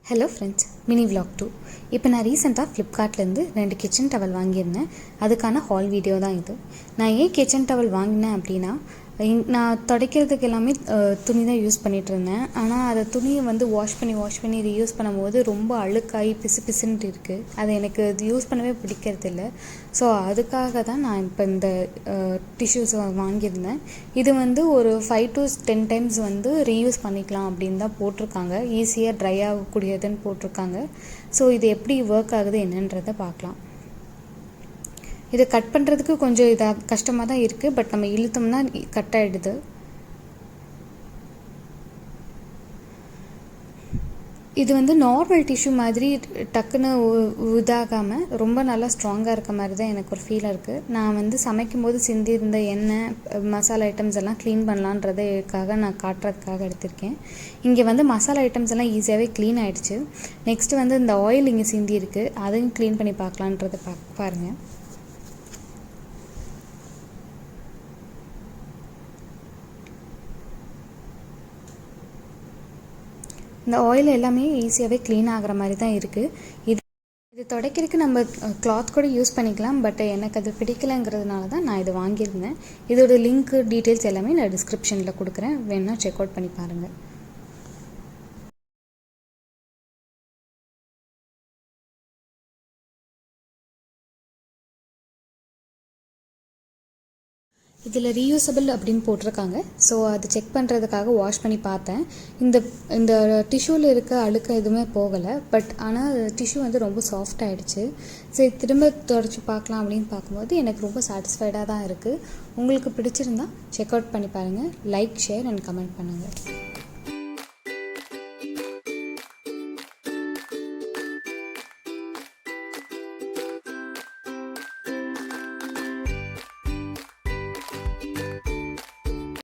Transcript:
Hello friends, mini vlog 2. இப்போ நான் ரீசெண்டாக ஃப்ளிப்கார்ட்லேருந்து 2 கிச்சன் டவல் வாங்கியிருந்தேன். அதுக்கான ஹால் வீடியோ தான் இது. நான் ஏன் கிச்சன் டவல் வாங்கினேன் அப்படின்னா, நான் துடைக்கிறதுக்கு எல்லாமே துணி தான் யூஸ் பண்ணிகிட்டு இருந்தேன். ஆனால் அதை துணியை வந்து வாஷ் பண்ணி ரீயூஸ் பண்ணும்போது ரொம்ப அழுக்காகி பிசுன்ட்டு இருக்குது. அது எனக்கு இது யூஸ் பண்ணவே பிடிக்கிறதில்ல. ஸோ அதுக்காக தான் நான் இப்போ இந்த டிஷ்யூஸ் வாங்கியிருந்தேன். இது வந்து ஒரு 5 to 10 டைம்ஸ் வந்து ரீயூஸ் பண்ணிக்கலாம் அப்படின்னு தான் போட்டிருக்காங்க. ஈஸியாக ட்ரை ஆகக்கூடியதுன்னு போட்டிருக்காங்க. ஸோ இது எப்படி ஒர்க் ஆகுது என்னன்றதை பார்க்கலாம். இதை கட் பண்ணுறதுக்கு கொஞ்சம் கஷ்டமாக தான் இருக்குது. பட் நம்ம இழுத்தோம்னா கட் ஆகிடுது. இது வந்து நார்மல் டிஷ்யூ மாதிரி டக்குன்னு இதாகாமல் ரொம்ப நல்லா ஸ்ட்ராங்காக இருக்க மாதிரி தான் எனக்கு ஒரு ஃபீலாக இருக்குது. நான் வந்து சமைக்கும் போது சிந்தியிருந்த எண்ணெய், மசாலா ஐட்டம்ஸ் எல்லாம் க்ளீன் பண்ணலான்றதுக்காக நான் காட்டுறதுக்காக எடுத்திருக்கேன். இங்கே வந்து மசாலா ஐட்டம்ஸ் எல்லாம் ஈஸியாகவே க்ளீன் ஆகிடுச்சு. நெக்ஸ்ட்டு வந்து இந்த ஆயில் இங்கே சிந்தி இருக்குது, அதையும் க்ளீன் பண்ணி பார்க்கலான்றதை பாருங்கள். இந்த ஆயில் எல்லாமே ஈஸியாகவே க்ளீன் ஆகிற மாதிரி தான் இருக்குது. இது துடைக்கிறதுக்கு நம்ம கிளாத் கூட யூஸ் பண்ணிக்கலாம். பட் எனக்கு அது பிடிக்கலைங்கிறதுனால தான் நான் இது வாங்கியிருந்தேன். இதோட லிங்க்கு, டீட்டெயில்ஸ் எல்லாமே நான் டிஸ்கிரிப்ஷனில் கொடுக்குறேன், வேணுன்னா செக் அவுட் பண்ணி பாருங்கள். இதில் ரீயூசபிள் அப்படின்னு போட்டிருக்காங்க. ஸோ அது செக் பண்ணுறதுக்காக வாஷ் பண்ணி பார்த்தேன். இந்த டிஷ்யூவில் இருக்க அழுக்க எதுவுமே போகலை. பட் ஆனால் டிஷ்யூ வந்து ரொம்ப சாஃப்ட் ஆகிடுச்சு. சரி, திரும்ப துடைச்சி பார்க்கலாம் அப்படின்னு பார்க்கும்போது எனக்கு ரொம்ப சாட்டிஸ்ஃபைடாக தான் இருக்குது. உங்களுக்கு பிடிச்சிருந்தா செக் அவுட் பண்ணி பாருங்கள். லைக், ஷேர் அண்ட் கமெண்ட் பண்ணுங்கள்.